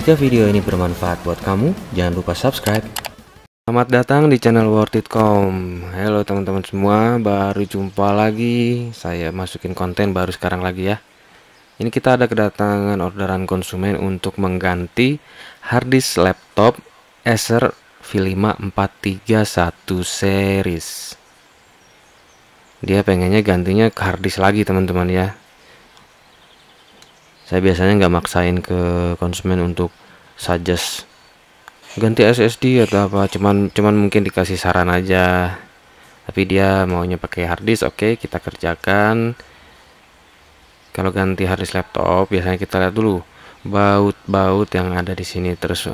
Jika video ini bermanfaat buat kamu, jangan lupa subscribe. Selamat datang di channel worthit.com. Halo teman-teman semua, baru jumpa lagi. Saya masukin konten baru sekarang lagi ya. Ini kita ada kedatangan orderan konsumen untuk mengganti harddisk laptop Acer V5 431 series. Dia pengennya gantinya ke harddisk lagi teman-teman ya. Saya biasanya nggak maksain ke konsumen untuk suggest ganti SSD atau apa, cuman mungkin dikasih saran aja. Tapi dia maunya pakai harddisk, oke, kita kerjakan. Kalau ganti harddisk laptop biasanya kita lihat dulu baut-baut yang ada di sini, terus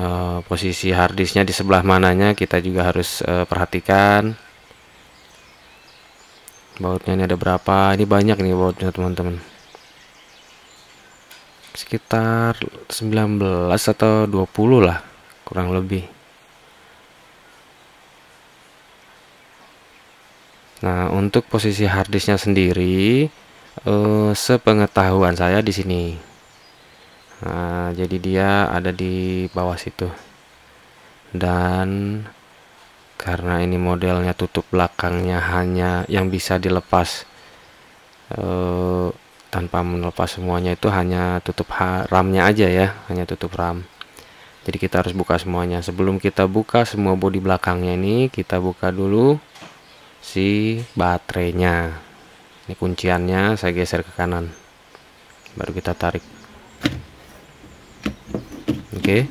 posisi harddisknya di sebelah mananya kita juga harus perhatikan. Bautnya ini ada berapa? Ini banyak nih bautnya teman-teman. Sekitar 19 atau 20 lah kurang lebih. Nah, untuk posisi harddisknya sendiri sepengetahuan saya di sini. Nah, jadi dia ada di bawah situ. Dan karena ini modelnya tutup belakangnya hanya yang bisa dilepas tanpa melepas semuanya, itu hanya tutup RAM-nya aja ya, hanya tutup RAM. Jadi kita harus buka semuanya. Sebelum kita buka semua bodi belakangnya ini, kita buka dulu si baterainya. Ini kunciannya saya geser ke kanan, baru kita tarik. Oke.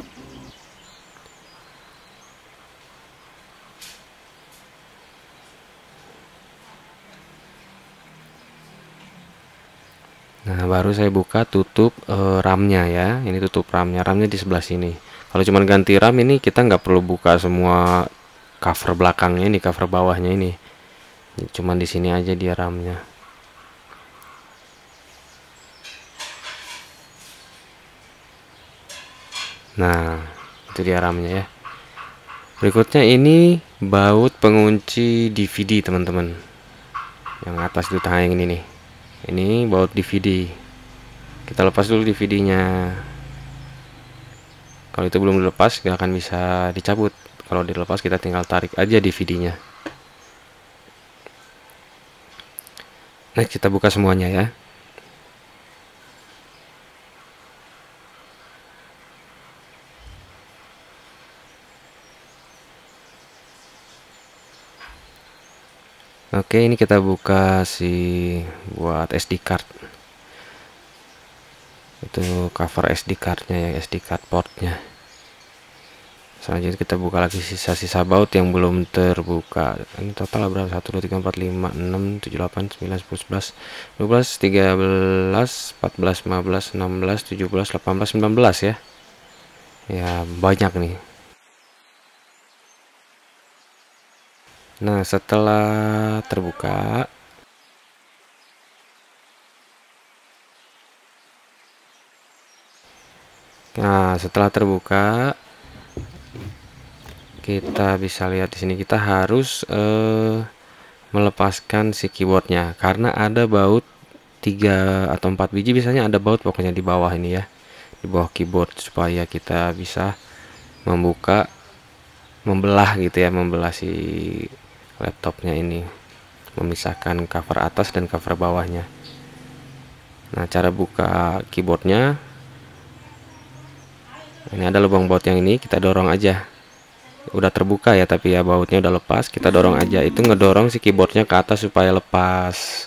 Nah, baru saya buka tutup RAM-nya ya. Ini tutup RAM-nya. RAM-nya di sebelah sini. Kalau cuma ganti RAM ini kita nggak perlu buka semua cover belakangnya ini, cover bawahnya ini. Cuman di sini aja dia RAM-nya. Nah, itu dia RAM-nya ya. Berikutnya ini baut pengunci DVD teman-teman. Yang atas itu tengah yang ini nih. Ini baut DVD. Kita lepas dulu DVD-nya. Kalau itu belum dilepas nggak akan bisa dicabut. Kalau dilepas kita tinggal tarik aja DVD-nya. Nah, kita buka semuanya ya. Oke, ini kita buka si buat SD card. Itu cover SD cardnya ya, SD card portnya. Selanjutnya kita buka lagi sisa-sisa baut yang belum terbuka. Ini total berapa? 1 2 3 4 5 6 7 8 9 10 11 12 13 14 15 16 17 18 19 ya. Ya, banyak nih. Nah, setelah terbuka, kita bisa lihat di sini kita harus melepaskan si keyboardnya karena ada baut 3 atau 4 biji, biasanya ada baut pokoknya di bawah ini ya, di bawah keyboard, supaya kita bisa membelah gitu ya, membelah si laptopnya ini, memisahkan cover atas dan cover bawahnya. Nah, cara buka keyboardnya, ini ada lubang baut yang ini, kita dorong aja. Udah terbuka ya, tapi ya bautnya udah lepas, kita dorong aja. Itu ngedorong si keyboardnya ke atas supaya lepas.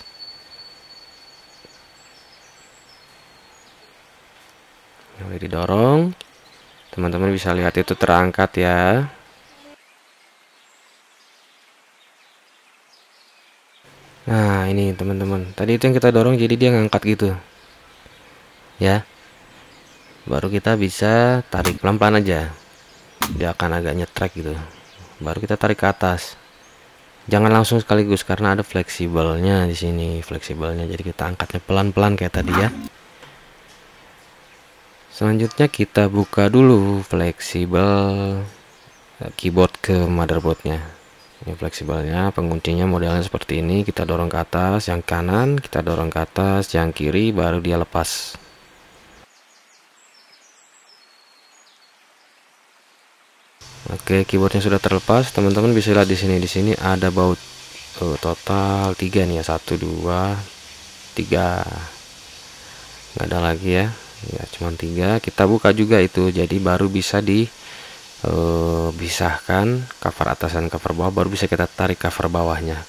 Boleh didorong, teman-teman bisa lihat itu terangkat ya. Nah, ini teman-teman, tadi itu yang kita dorong jadi dia ngangkat gitu ya. Baru kita bisa tarik pelan-pelan aja, dia akan agak nyetrek gitu. Baru kita tarik ke atas, jangan langsung sekaligus karena ada fleksibelnya di sini, fleksibelnya, jadi kita angkatnya pelan-pelan kayak tadi ya. Selanjutnya kita buka dulu fleksibel keyboard ke motherboardnya. Ini fleksibelnya, penguncinya modelnya seperti ini. Kita dorong ke atas, yang kanan kita dorong ke atas, yang kiri baru dia lepas. Oke, keyboardnya sudah terlepas. Teman-teman bisa lihat di sini. Di sini ada baut total 3 nih ya, 1 2 3, nggak ada lagi ya, ya cuman 3. Kita buka juga itu, jadi baru bisa pisahkan cover atas dan cover bawah, baru bisa kita tarik cover bawahnya.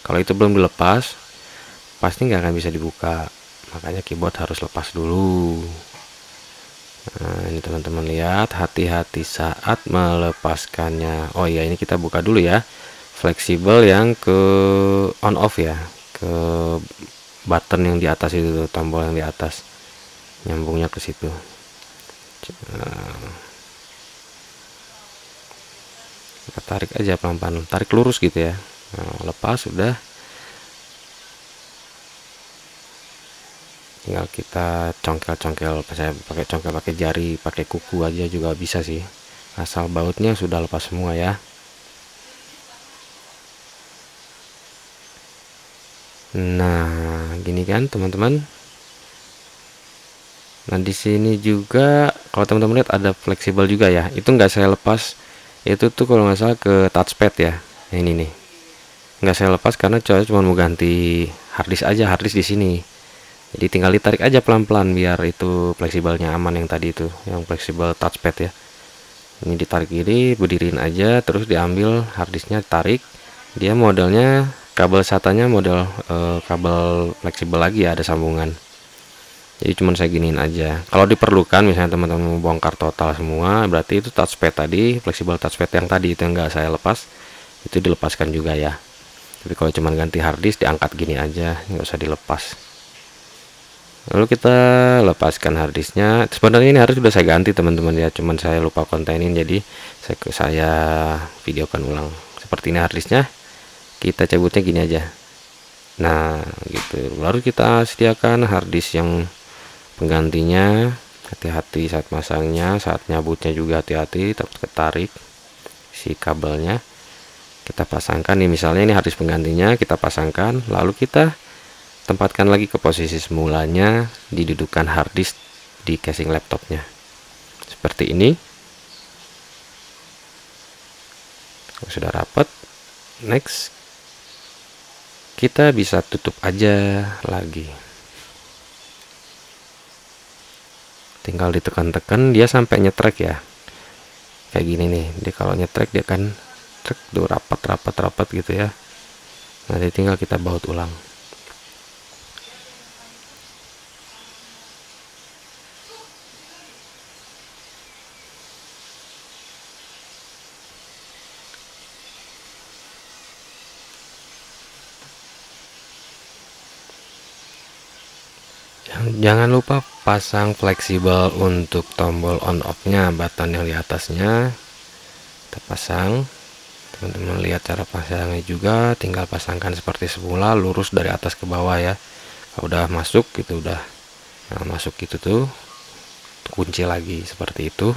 Kalau itu belum dilepas pasti nggak akan bisa dibuka, makanya keyboard harus lepas dulu. Nah ini teman-teman lihat, hati-hati saat melepaskannya. Oh iya, ini kita buka dulu ya, fleksibel yang ke on off ya, ke button yang di atas itu tuh, tombol yang di atas, nyambungnya ke situ. Kita tarik aja pelan-pelan, tarik lurus gitu ya. Nah, lepas sudah, tinggal kita congkel-congkel. Saya pakai congkel pakai jari, pakai kuku aja juga bisa sih, asal bautnya sudah lepas semua ya. Nah gini kan teman-teman. Nah di sini juga kalau teman-teman lihat ada fleksibel juga ya, itu nggak saya lepas. Itu tuh kalau nggak salah ke touchpad ya. Nah, ini nih nggak saya lepas karena cuma mau ganti harddisk aja, harddisk di sini. Jadi tinggal ditarik aja pelan-pelan biar itu fleksibelnya aman, yang tadi itu yang fleksibel touchpad ya. Ini ditarik gini, berdiriin aja, terus diambil harddisknya, tarik. Dia modelnya kabel SATA-nya model kabel fleksibel lagi ya, ada sambungan. Jadi cuman saya giniin aja. Kalau diperlukan misalnya teman-teman mau bongkar total semua, berarti itu touchpad tadi, fleksibel touchpad yang tadi itu yang enggak saya lepas, itu dilepaskan juga ya. Tapi kalau cuman ganti harddisk diangkat gini aja, nggak usah dilepas. Lalu kita lepaskan harddisknya. Sebenarnya ini harus sudah saya ganti teman-teman ya, cuman saya lupa kontenin, jadi saya videokan ulang. Seperti ini harddisknya, kita cabutnya gini aja. Nah gitu, baru kita sediakan harddisk yang penggantinya. Hati-hati saat masangnya, saat nyabutnya juga hati-hati, takut ketarik si kabelnya. Kita pasangkan nih, misalnya ini harddisk penggantinya, kita pasangkan, lalu kita tempatkan lagi ke posisi semulanya, didudukan harddisk di casing laptopnya seperti ini. Sudah rapat, next kita bisa tutup aja lagi, tinggal ditekan-tekan dia sampai nyetrek ya, kayak gini nih. Dia kalau nyetrek dia kan trek tuh rapat gitu ya. Nanti tinggal kita baut ulang. Jangan lupa pasang fleksibel untuk tombol on off nya, button yang di atasnya kita pasang. Teman-teman lihat cara pasangnya juga, tinggal pasangkan seperti semula, lurus dari atas ke bawah ya. Kalau udah masuk gitu, udah masuk gitu tuh, kunci lagi seperti itu.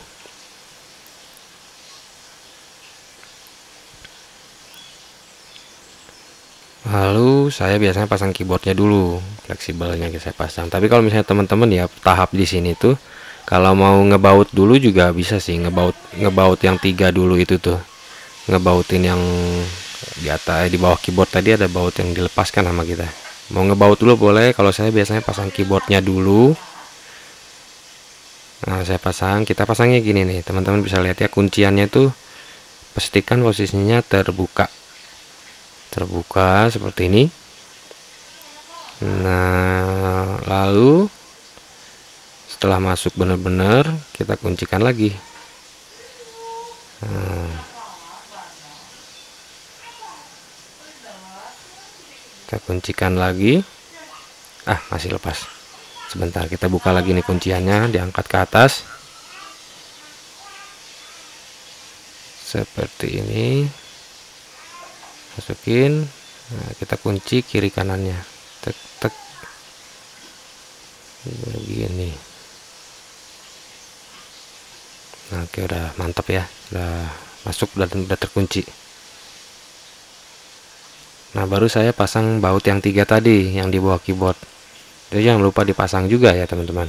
Lalu saya biasanya pasang keyboardnya dulu, fleksibelnya saya pasang. Tapi kalau misalnya teman-teman ya tahap di sini tuh, kalau mau ngebaut dulu juga bisa sih, ngebaut yang 3 dulu itu tuh, ngebautin yang di atas, di bawah keyboard tadi ada baut yang dilepaskan sama kita. Mau ngebaut dulu boleh, kalau saya biasanya pasang keyboardnya dulu. Nah saya pasang, kita pasangnya gini nih teman-teman, bisa lihat ya kunciannya tuh pastikan posisinya terbuka seperti ini. Nah lalu setelah masuk benar-benar kita kuncikan lagi. Kita kuncikan lagi. Masih lepas. Sebentar, kita buka lagi nih kunciannya, diangkat ke atas seperti ini, masukin. Nah, kita kunci kiri kanannya, tek tek begini. Nah, oke, udah mantap ya, udah masuk, udah terkunci. Nah baru saya pasang baut yang 3 tadi yang di bawah keyboard. Jadi jangan lupa dipasang juga ya teman-teman.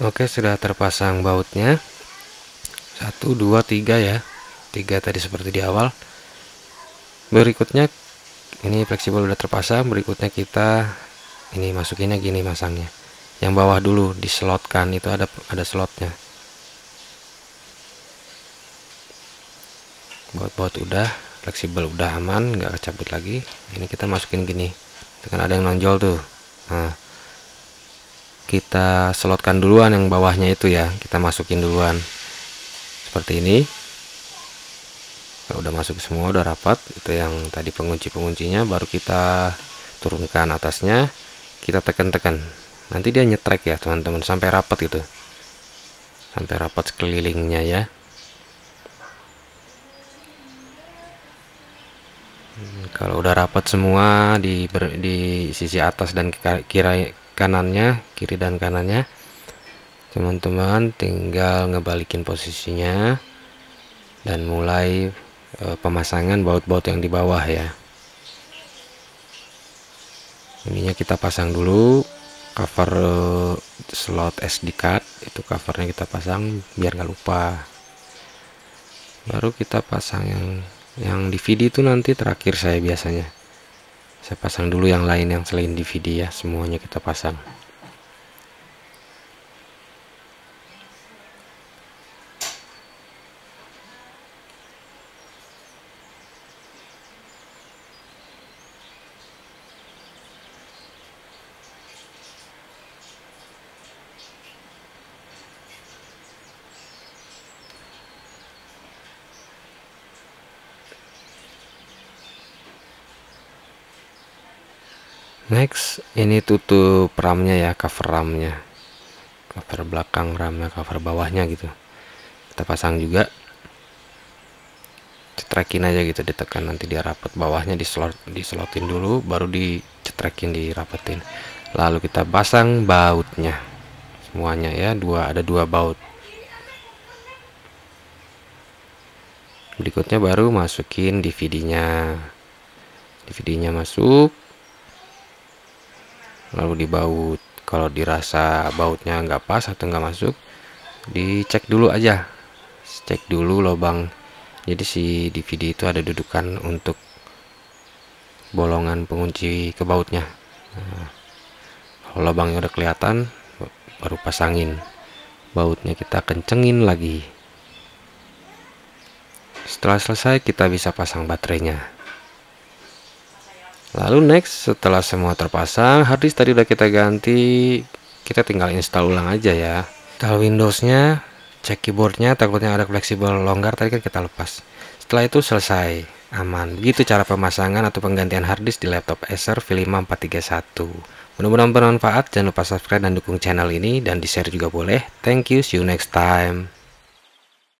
Oke, sudah terpasang bautnya. 1 2 3 ya. 3 tadi seperti di awal. Berikutnya ini fleksibel udah terpasang, berikutnya kita ini masukinnya gini masangnya. Yang bawah dulu dislotkan, itu ada slotnya. Baut-baut udah, fleksibel udah aman, nggak kecabut lagi. Ini kita masukin gini. Kan ada yang nonjol tuh. Nah, kita slotkan duluan yang bawahnya itu ya, kita masukin duluan. Seperti ini. Kalau udah masuk semua, udah rapat, itu yang tadi pengunci-penguncinya, baru kita turunkan atasnya, kita tekan-tekan. Nanti dia nyetrek ya teman-teman, sampai rapat gitu, sampai rapat sekelilingnya ya. Kalau udah rapat semua di sisi atas dan kiri dan kanannya, teman-teman tinggal ngebalikin posisinya dan mulai pemasangan baut-baut yang di bawah ya. Ininya kita pasang dulu cover slot SD card, itu covernya kita pasang biar nggak lupa. Baru kita pasang yang DVD itu nanti terakhir, saya biasanya saya pasang dulu yang lain yang selain DVD ya, semuanya kita pasang. Next, ini tutup RAM-nya ya, cover RAM-nya, cover belakang RAM-nya, cover bawahnya gitu. Kita pasang juga, cetrekin aja gitu, ditekan nanti dia rapat. Bawahnya dislotin dulu, baru dicetrekin, dirapetin. Lalu kita pasang bautnya semuanya ya, ada dua baut. Berikutnya baru masukin DVD-nya. DVD-nya masuk, lalu dibaut. Kalau dirasa bautnya nggak pas atau nggak masuk, dicek dulu aja, cek dulu lubang. Jadi si DVD itu ada dudukan untuk bolongan pengunci ke bautnya. Nah, kalau lubangnya udah kelihatan, baru pasangin bautnya, kita kencengin lagi. Setelah selesai, kita bisa pasang baterainya. Lalu next, setelah semua terpasang, harddisk tadi udah kita ganti, kita tinggal install ulang aja ya. Install Windowsnya, cek keyboardnya, takutnya ada fleksibel longgar, tadi kan kita lepas. Setelah itu selesai, aman. Begitu cara pemasangan atau penggantian harddisk di laptop Acer V5 431. Mudah-mudahan bermanfaat. Jangan lupa subscribe dan dukung channel ini, dan di share juga boleh. Thank you, see you next time.